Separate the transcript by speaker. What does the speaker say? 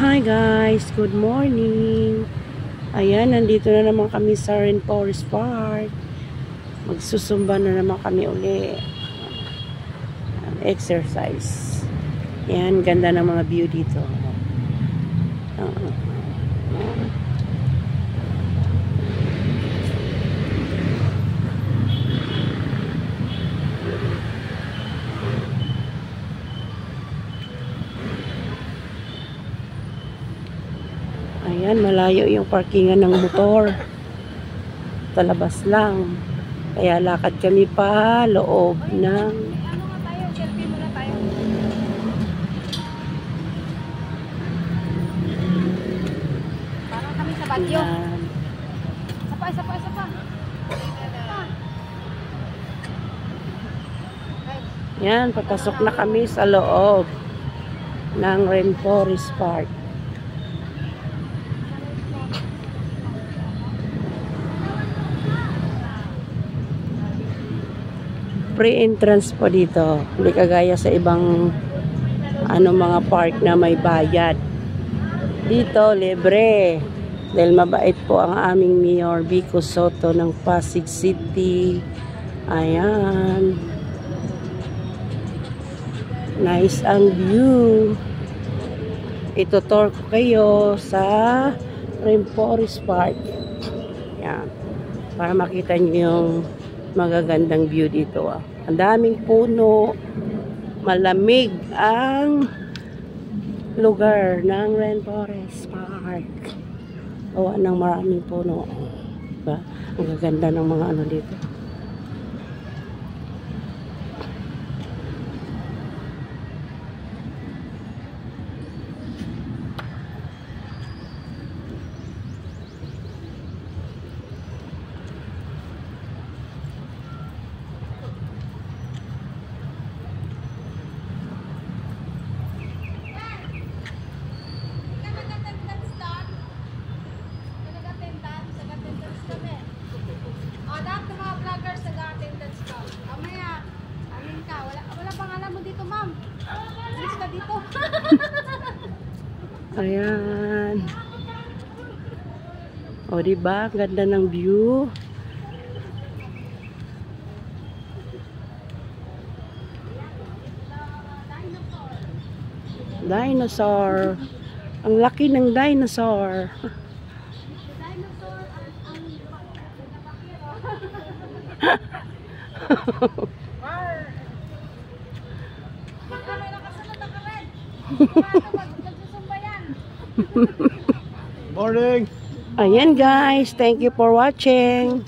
Speaker 1: Hi guys, good morning. Ayan, nandito na naman kami sa Rainforest Park. Magsusumba na naman kami uli. Exercise. Ayan, ganda ng mga view dito. Ayan, malayo yung parkingan ng motor. Talabas lang. Kaya lakad kami pa loob ng...
Speaker 2: Ano nga tayo? Selfie muna tayo. Parang kami sa Baguio.
Speaker 1: Ayan.
Speaker 2: Isa pa.
Speaker 1: Yan, papasok na kami sa loob ng Rainforest Park. Free entrance po dito. Hindi kagaya sa ibang mga park na may bayad. Dito, libre. Dahil mabait po ang aming Mayor Vico Soto ng Pasig City. Ayan. Nice ang view. Itutur ko kayo sa Rainforest Park. Ayan. Para makita nyo yung magagandang view dito. Ang daming puno. Malamig ang lugar ng Rainforest Park. Gawa ng maraming puno. Diba? Ang gaganda ng mga ano dito. Ayan. O, diba? Ganda ng view. Dinosaur. Ang laki ng dinosaur.
Speaker 3: Morning.
Speaker 1: Ayan guys, thank you for watching.